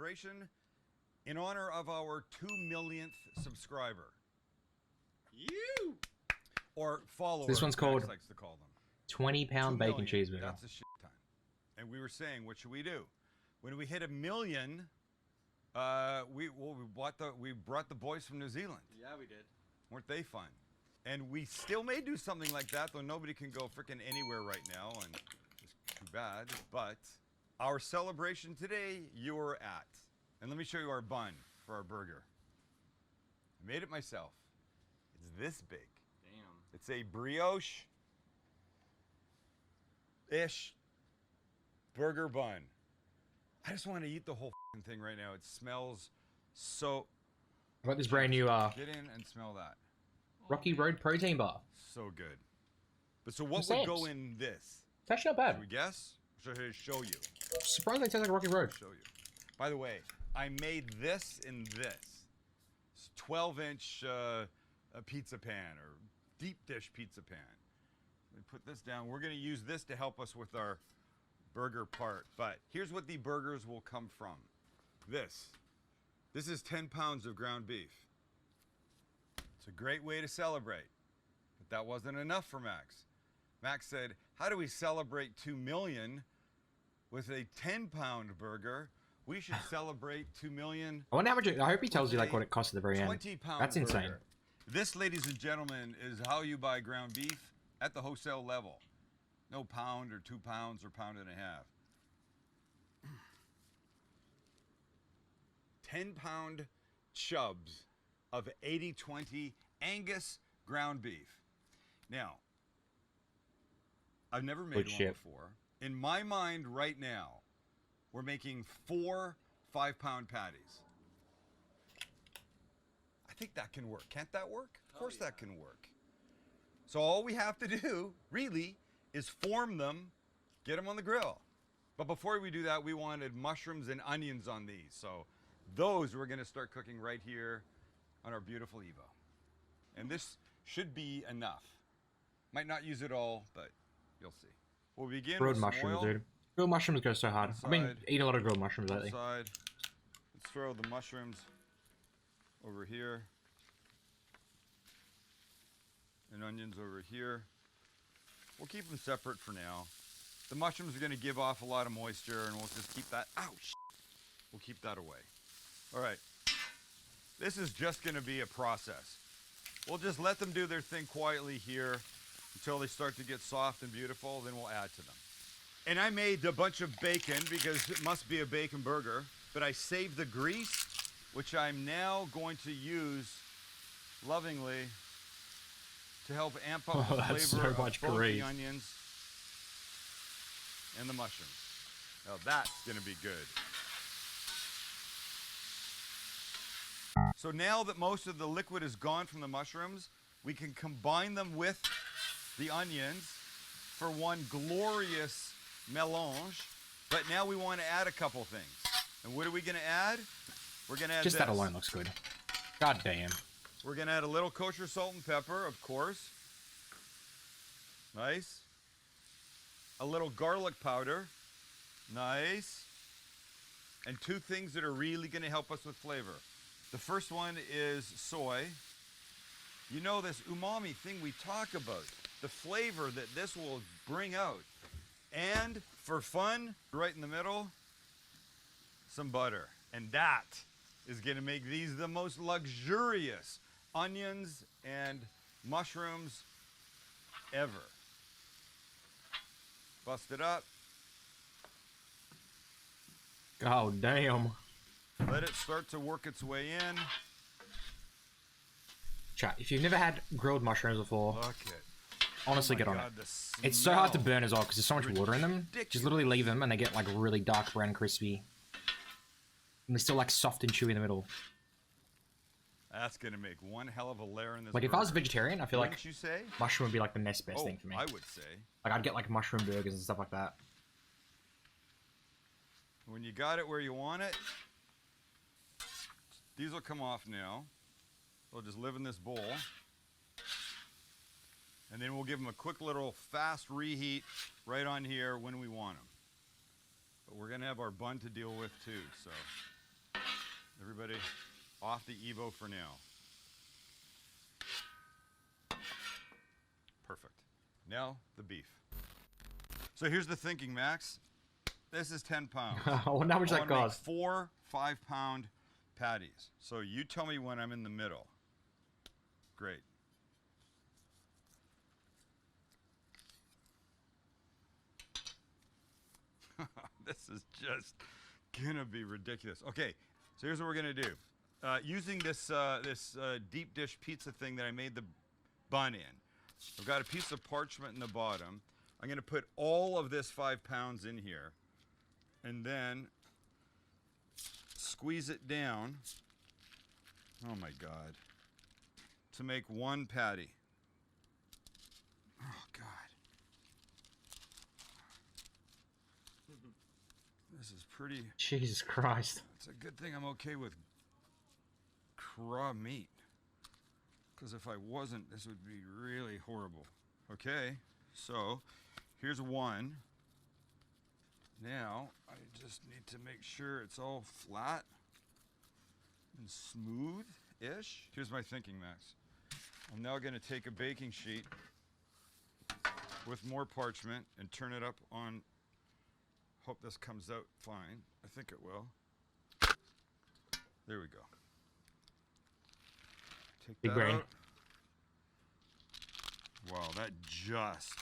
celebration in honor of our 2 millionth subscriber. You! Or follower. This one's called likes to call them. 20-pound bacon cheeseburger. That's a shit ton. And we were saying, what should we do? When we hit 1 million, we brought the boys from New Zealand. Yeah, we did. Weren't they fun? And we still may do something like that, though nobody can go freaking anywhere right now, and it's too bad. But our celebration today, you're at. And let me show you our bun for our burger. I made it myself. It's this big. Damn. It's a brioche-ish burger bun. I just want to eat the whole thing right now. It smells so... I got this brand new Get in and smell that. Rocky Road protein bar. So good. But so what From would go Sam's. in this? It's actually not bad. Should we guess? Should I show you? Surprisingly, it tastes like Rocky Road. Show you. By the way, I made this in this. It's 12-inch a pizza pan or deep dish pizza pan. Let me put this down. We're going to use this to help us with our burger part. But here's what the burgers will come from. This is 10 pounds of ground beef. It's a great way to celebrate. But that wasn't enough for Max. Max said, how do we celebrate 2 million with a 10-pound burger? We should celebrate 2 million. I wonder how much. I hope he tells you like what it costs at the very end. 20-pound That's insane. burger. This, ladies and gentlemen, is how you buy ground beef at the wholesale level. No pound or 2 pounds or pound and a half. 10-pound chubs of 80/20 Angus ground beef. Now, I've never made one before. In my mind right now, we're making 4 5-pound patties. I think that can work. Can't that work? Of course that can work. So all we have to do, really, is form them, get them on the grill. But before we do that, we wanted mushrooms and onions on these. So those we're going to start cooking right here on our beautiful Evo. And this should be enough. Might not use it all, but you'll see. We'll begin Grilled with some mushrooms, oil. dude. Grilled mushrooms go so hard. I've been eating a lot of grilled mushrooms One lately. side. Let's throw the mushrooms over here. And onions over here. We'll keep them separate for now. The mushrooms are going to give off a lot of moisture, and we'll just keep that. Ow, shit. We'll keep that away. All right. This is just going to be a process. We'll just let them do their thing quietly here until they start to get soft and beautiful, then we'll add to them. And I made a bunch of bacon because it must be a bacon burger, but I saved the grease, which I'm now going to use lovingly to help amp up the flavor of both the onions and the mushrooms. Now that's going to be good. So now that most of the liquid is gone from the mushrooms, we can combine them with the onions for one glorious melange. But now we want to add a couple things. And what are we going to add? We're going to add Just this. that alone looks good. God damn. We're going to add a little kosher salt and pepper, of course. Nice. A little garlic powder. Nice. And 2 things that are really going to help us with flavor. The first one is soy. You know this umami thing we talk about. The flavor that this will bring out. And for fun, right in the middle, some butter. And that is going to make these the most luxurious onions and mushrooms ever. Bust it up. Oh, damn. Let it start to work its way in. Chat, if you've never had grilled mushrooms before, Look it. honestly get on it. It's so hard to burn as well because there's so much water in them. Just literally leave them and they get like really dark brown and crispy. And they're still like soft and chewy in the middle. That's going to make one hell of a layer in this Like if I was a vegetarian, I feel like Wouldn't you say? mushroom would be like the next best thing for me. I would say. Like I'd get like mushroom burgers and stuff like that. When you got it where you want it, these will come off now. They'll just live in this bowl. And then we'll give them a quick little fast reheat right on here when we want them. But we're going to have our bun to deal with too, so everybody off the Evo for now. Perfect. Now, the beef. So here's the thinking, Max. This is 10 pounds. I wonder how much that costs. 4 5-pound patties. So you tell me when I'm in the middle. Great. This is just gonna be ridiculous. Okay, so here's what we're gonna do. Using this deep dish pizza thing that I made the bun in, I've got a piece of parchment in the bottom. I'm gonna put all of this 5 pounds in here, and then squeeze it down. Oh my God! To make one patty. Oh God! This is pretty. Jesus Christ! It's a good thing I'm okay with raw meat, because if I wasn't, this would be really horrible. Okay, so here's one. Now I just need to make sure it's all flat and smooth-ish. Here's my thinking, Max. I'm now going to take a baking sheet with more parchment and turn it up on. Hope this comes out fine. I think it will. There we go. Take Big that brain. out. Wow, that just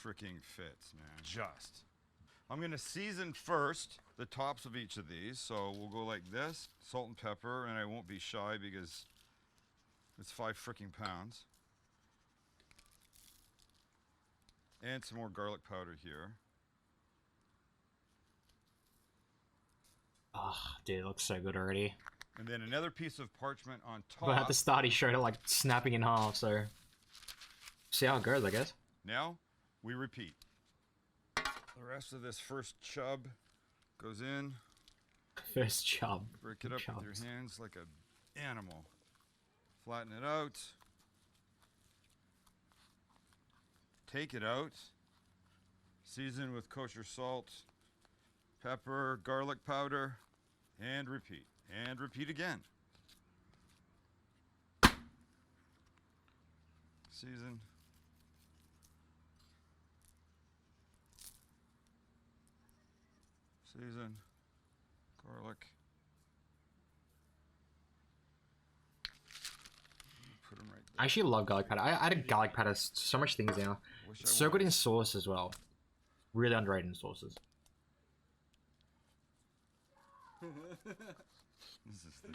freaking fits, man. Just. I'm gonna season first the tops of each of these. So we'll go like this, salt and pepper, and I won't be shy because it's 5 freaking pounds. And some more garlic powder here. Oh, dude, it looks so good already. And then another piece of parchment on top. But at the start, he showed it like snapping in half, so see how it goes, I guess. Now we repeat. The rest of this first chub goes in. First chub. Break it up with your hands like an animal. Flatten it out. Take it out. Season with kosher salt, pepper, garlic powder, and repeat. And repeat again. Season. Season. Garlic. Put them right there. I actually love garlic powder. I add a garlic powder to so much things now. It's so good in sauce as well. Really underrated in sauces. This is the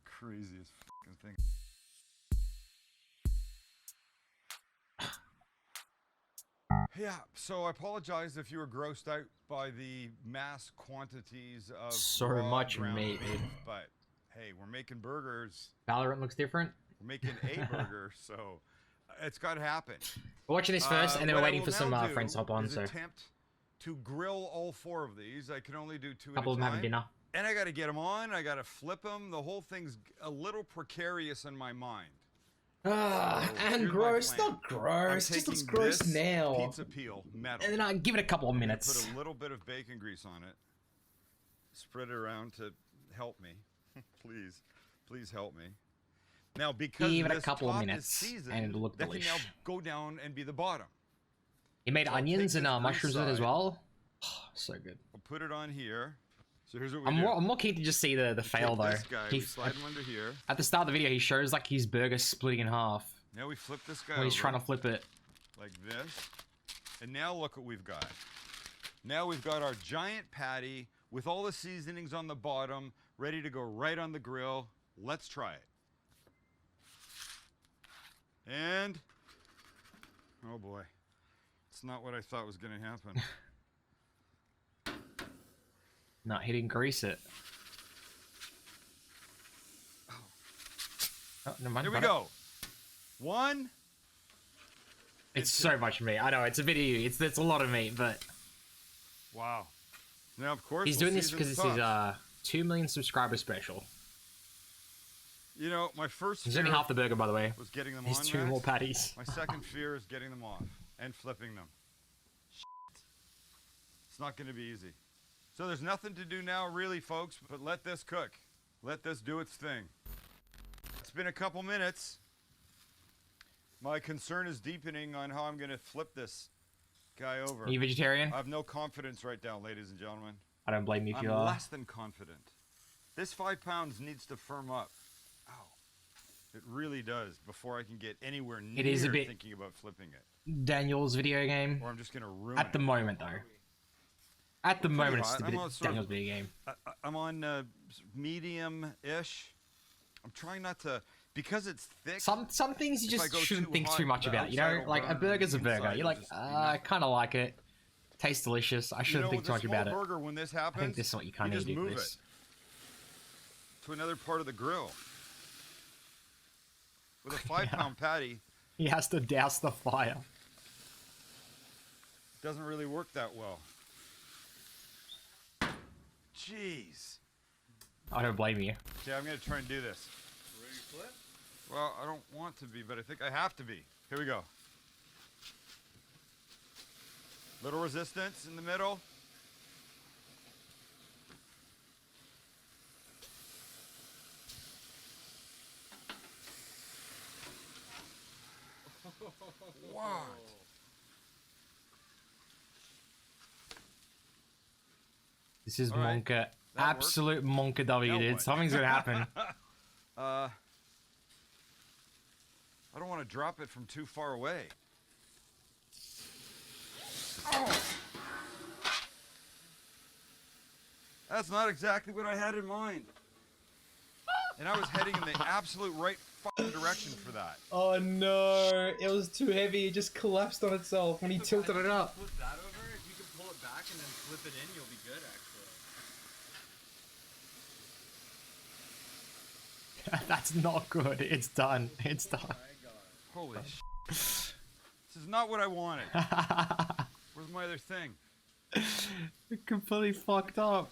craziest fucking thing. Yeah, so I apologize if you were grossed out by the mass quantities of So raw much ground meat. beef, but hey, we're making burgers. Valorant looks different. We're making a burger, so it's got to happen. We're watching this first, and then we're What I waiting will for some now do friends to hop on. is So attempt to grill all 4 of these. I can only do 2 a couple at of a them time. having dinner. And I got to get them on. I got to flip them. The whole thing's a little precarious in my mind. Ah, So, and here's my gross, plan. not gross. I'm Just looks taking gross this now. Pizza peel, metal. And then I give it a couple of minutes. Put a little bit of bacon grease on it. Spread it around to help me. Please, please help me. Now, because Give it a this couple of top minutes, is seasoned, and it'll look that can delish. now go down and be the bottom. He made So I'll onions take and this grease mushrooms with it as side. well. So good. I'll put it on here. So here's what we I'm do. more keen to just see the fail Take though. this guy, we He, slide him under here. at the start of the video, he shows like his burger splitting in half Now we flip this guy when he's over trying to flip it. like this. And now look what we've got. Now we've got our giant patty with all the seasonings on the bottom, ready to go right on the grill. Let's try it. And, oh boy, it's not what I thought was going to happen. No, he didn't grease it. Oh, never mind. Here we go. 1. It's so much meat. I know it's a video. It's a lot of meat, but Wow. Now, of course, he's we'll doing this season because the this is tops. 2 million subscriber special. You know, my first He's fear only half the burger, by the way. was getting them He's on, 2 Max. more patties. My second fear is getting them off and flipping them. Shit. It's not going to be easy. So there's nothing to do now, really, folks, but let this cook. Let this do its thing. It's been a couple minutes. My concern is deepening on how I'm going to flip this guy over. Are you vegetarian? I have no confidence right now, ladies and gentlemen. I don't blame you if you I'm are. less than confident. This 5 pounds needs to firm up. Ow. It really does before I can get anywhere near It is a bit thinking about flipping it. Daniel's video game. Or I'm just going to ruin At the it. moment, though. At the moment, it's hot. a bit of Daniel's video game. I'm on medium-ish. I'm trying not to, because it's thick. Some things you if I just go shouldn't too think hot, too much the about. You outside know, will like a burn and burger's a the burger. inside You're will like, just be I kind of like it. Tastes delicious. I shouldn't think too much about it. Burger, when this I happens, think this is what you kind you of just do move for this. it to another part of the grill. With a 5-pound patty, He has to douse the fire. it doesn't really work that well. Jeez. I don't blame you. Okay, I'm gonna try and do this. Ready to flip? Well, I don't want to be, but I think I have to be. Here we go. Little resistance in the middle. What? This is All right. Monka. That Absolute Monka W, Now dude. what? Something's gonna happen. I don't want to drop it from too far away. Oh! That's not exactly what I had in mind. And I was heading in the absolute right fucking direction for that. Oh no, it was too heavy, it just collapsed on itself when he tilted it up. Flip that over. If you can pull it back and then flip it in, you'll be good, actually. That's not good. It's done. It's done. My God. Holy shit. This is not what I wanted. Where's my other thing? It completely fucked up.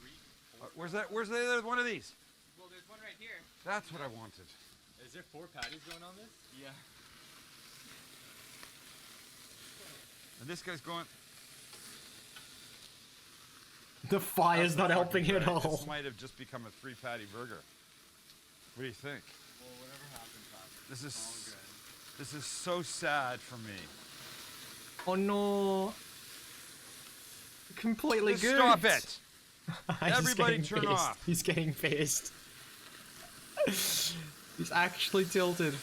Where's that? Where's the other one of these? Well, there's one right here. That's what I wanted. Is there 4 patties going on this? Yeah. And this guy's going. The fire's That's not helping fucking at right. all. This might have just become a 3-patty burger. What do you think? Well, whatever happens, happens. This is All good. this is so sad for me. Oh no. Completely Just good. stop it! He's Everybody getting turn pissed. off. He's getting pissed. He's actually tilted.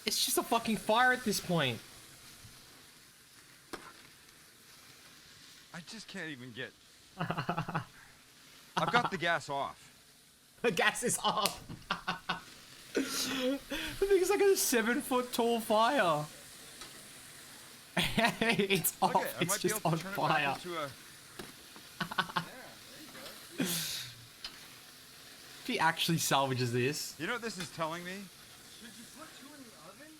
It's just a fucking fire at this point. I just can't even get. I've got the gas off. The gas is off. The thing is like a 7-foot tall fire. It's off. Okay, I It's might be just able on to turn fire. it back into a. Yeah, there you go. If he actually salvages this. You know what this is telling me? Should you put 2 in the oven?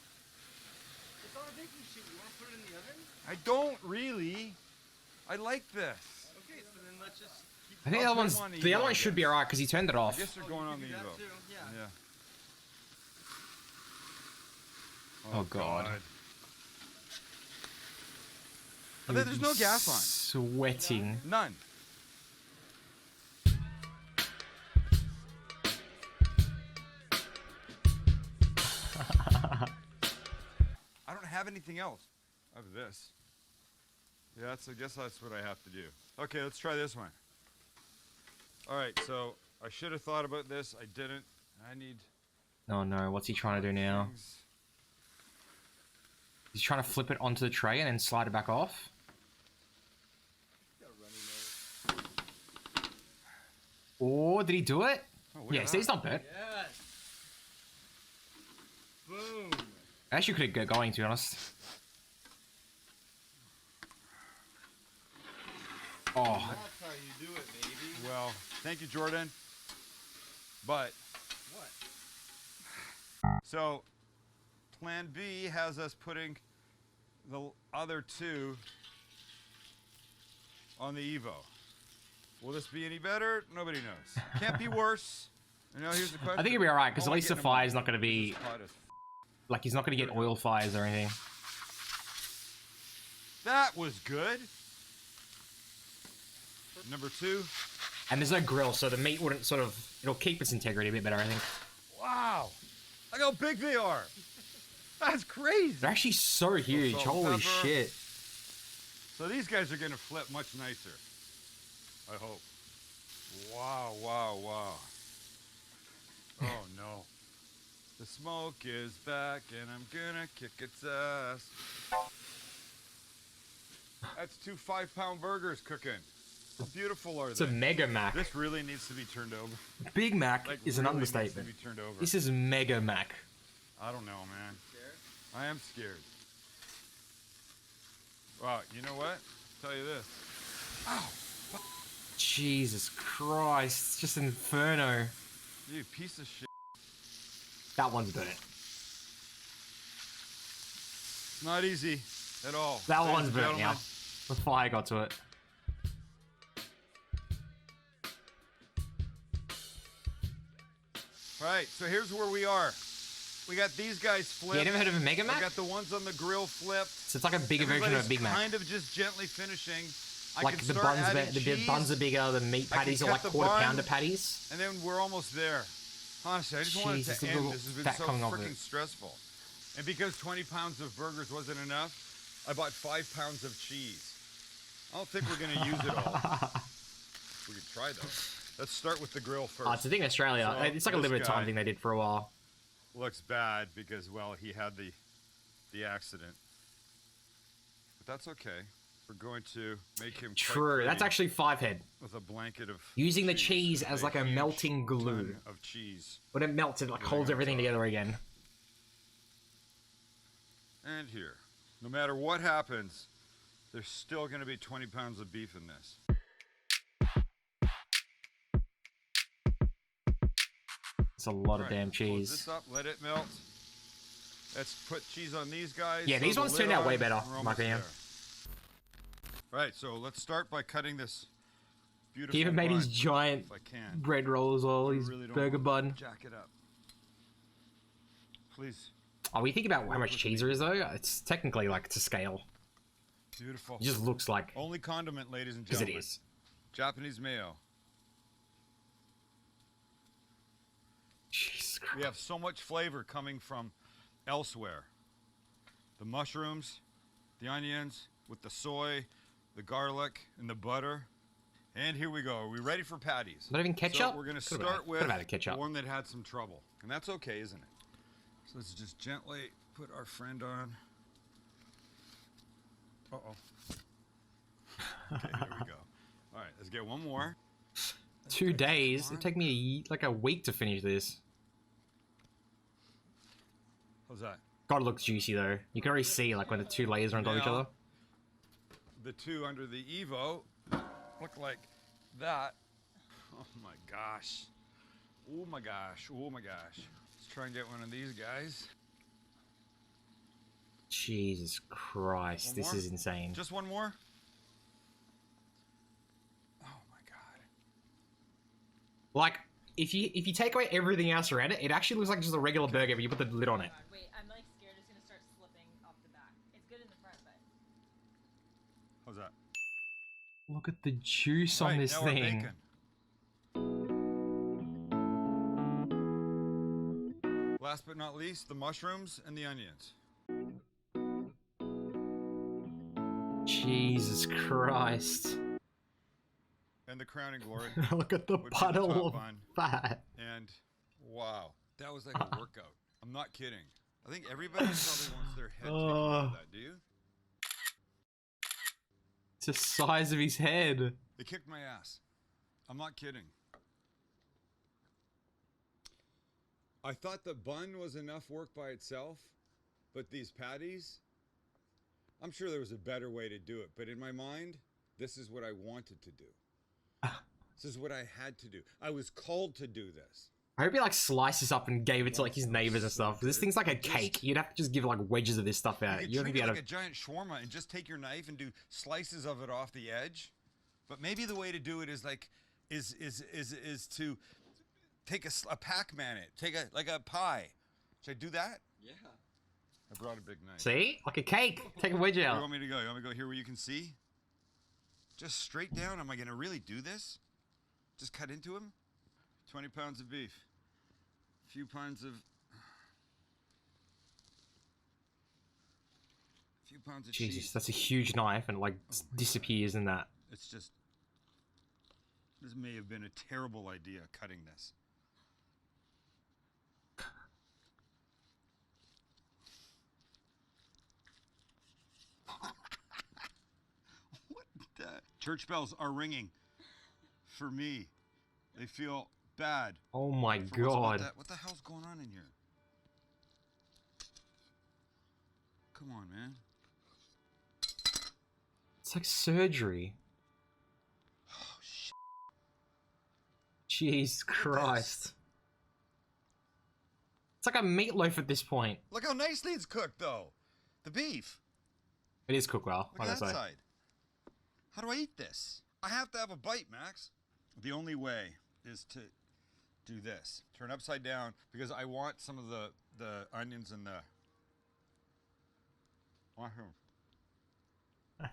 It's on a baking sheet. You want to put it in the oven? I don't really. I like this. Okay, so then let's just keep I think the I'll other put one's him on the Evo, other I one should be guess. alright because he turned it I off. guess they're Oh, going you on can the do that Evo. too, yeah. Yeah. Oh, God. Oh, there's no gas on. Sweating. None. I don't have anything else. I have this. Yeah, I guess that's what I have to do. Okay, let's try this one. All right, so I should have thought about this. I didn't. I need Oh no, what's he trying to do now? things. He's trying to flip it onto the tray and then slide it back off? Got a runny nose. Oh, did he do it? Oh, look Yeah, at see, it's that. not bad. Yes. Boom. I actually could get going, to be honest. Oh, That's how you do it, baby. Well, thank you, Jordan. But What? so, Plan B has us putting the other 2 on the Evo. Will this be any better? Nobody knows. Can't be worse. You know, here's the question. I think it'll be alright, because Oh, at I'm least the getting them fire's on. not going to be... This is hot as Like, he's not going to get oil fires or anything. That was good. Number 2. And there's no grill, so the meat wouldn't sort of... It'll keep its integrity a bit better, I think. Wow. Look how big they are. That's crazy. They're actually so huge. Holy pepper. shit. So these guys are going to flip much nicer. I hope. Wow, wow, wow. Oh, no. The smoke is back, and I'm going to kick its ass. That's 2 5-pound burgers cooking. How beautiful are It's a they? Mega Mac. This really needs to be turned over. Big Mac Like, is an really needs to understatement. be turned over. This is Mega Mac. I don't know, man. Scared? I am scared. Wow, you know what? I'll tell you this. Ow! Jesus Christ. It's just an inferno. You piece of shit. That one's burnt. Not easy at all. That Ladies one's and burnt now. gentlemen. The fire got to it. Right, so here's where we are. We got these guys flipped. Yeah, you never heard of a Mega We Mac? got the ones on the grill flipped. So it's like a bigger version of a Everybody's Big Mac. kind of just gently finishing. I Like can the start buns, adding the cheese, buns are bigger, the meat I can patties are cut like the quarter bun. pounder patties. And then we're almost there. Honestly, I just wanted Jesus, to the end. little This has been fat so coming off of freaking it. stressful. And because 20 pounds of burgers wasn't enough, I bought 5 pounds of cheese. I don't think we're going to use it all. We could try though. Let's start with the grill first. It's a thing in Australia. So, It's like a this limited time guy- thing they did for a while. Looks bad because, well, he had the accident. But that's okay. We're going to make him quite True, that's pretty actually 5 head. with a blanket of Using the cheese as like a huge melting glue. ton of cheese. When it melts, it like Really holds on everything top. together again. And here. No matter what happens, there's still going to be 20 pounds of beef in this. It's a lot of Alright, damn close cheese. this up, let it melt. Let's put cheese on these guys. Yeah, these throw the ones lid turned out on, way better, we're in my almost opinion. there. Right, so let's start by cutting this beautiful He even made his bun, giant if I can. bread roll as well, I his really don't burger wanna bun. Jack it up. Please. Oh, we think about how much cheese there is though. It's technically like to scale. Beautiful. It just looks like, Only condiment, ladies and because it gentlemen. is. Japanese mayo. Jesus Christ. We have so much flavor coming from elsewhere. The mushrooms, the onions, with the soy, the garlic, and the butter. And here we go. Are we ready for patties? Not even ketchup? So we're going to Could've start had- with could've had a ketchup. the one that had some trouble. And that's okay, isn't it? So let's just gently put our friend on. Uh-oh. Okay, here we go. All right, let's get one more. 2 days? It'd take me like a week to finish this. How's that? God, it looks juicy though. You can already see like when the 2 layers are on top of each Now, other. The two under the Evo look like that. Oh my gosh. Oh my gosh. Oh my gosh. Let's try and get one of these guys. Jesus Christ, One this more? is insane. Just one more? Oh my god. Like, if you take away everything else around it, it actually looks like just a regular burger, but you put the lid on it. God, wait, I'm like scared it's gonna start slipping off the back. It's good in the front, but How's that? Look at the juice on Right, this now our thing. bacon. Last but not least, the mushrooms and the onions. Jesus Christ. And the crowning glory. Look at the Would be the puddle top of bun. fat. And wow, that was like a workout. I'm not kidding. I think everybody probably wants their head taken off of that. Do you? It's the size of his head. They kicked my ass. I'm not kidding. I thought the bun was enough work by itself, but these patties, I'm sure there was a better way to do it, but in my mind, this is what I wanted to do. This is what I had to do. I was called to do this. I hope he like slices up and gave it to like his neighbors and stuff. 'Cause this thing's like a cake. You'd have to just give like wedges of this stuff out. You You could wouldn't treat be it able like a to. giant shawarma and just take your knife and do slices of it off the edge. But maybe the way to do it is like, is to take a Pac-Man it, take a pie. Should I do that? Yeah. I brought a big knife. See? Like a cake. Take a wedge Where do you out. want me to go? You want me to go here where you can see? Just straight down? Am I going to really do this? just cut into them. 20 pounds of beef. A few pounds of Jesus, cheese. that's a huge knife and like disappears in that. It's just, this may have been a terrible idea, cutting this. What the? Church bells are ringing for me. They feel bad. Oh my for what's about god. that. What the hell's going on in here? Come on, man. It's like surgery. Oh, shit. Jesus Christ. It's like a meatloaf at this point. Look how nicely it's cooked, though. The beef. It is cooked well, Look like I at that say. side. How do I eat this? I have to have a bite, Max. The only way is to do this. Turn upside down, because I want some of the onions and the mushroom.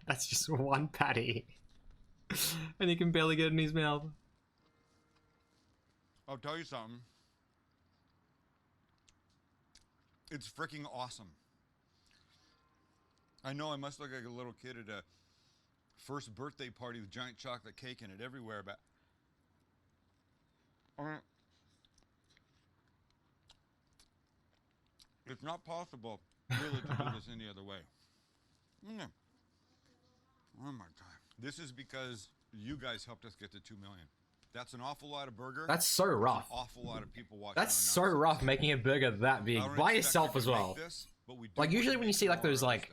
That's just one patty. And he can barely get it in his mouth. I'll tell you something. It's freaking awesome. I know I must look like a little kid at a first birthday party with giant chocolate cake in it everywhere, but it's not possible really to do this any other way. Mm. Oh my god. This is because you guys helped us get to 2 million. That's an awful lot of burger. That's so rough. An awful lot of people watching. That's so rough making a burger that big by yourself as well. Like usually when you see like those like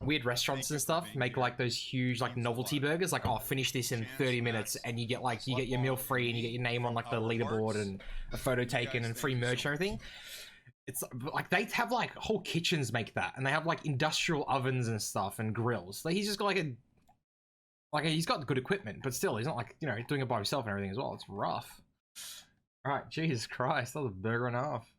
weird restaurants and stuff make like those huge like novelty burgers, like, oh, finish this in 30 minutes and you get like, you get your meal free and you get your name on like the leaderboard and a photo taken and free merch and everything. It's like they have like whole kitchens make that, and they have like industrial ovens and stuff and grills. Like he's just got like he's got good equipment, but still he's not like, you know, doing it by himself and everything as well. It's rough. All right, Jesus Christ, that was a burger and a half.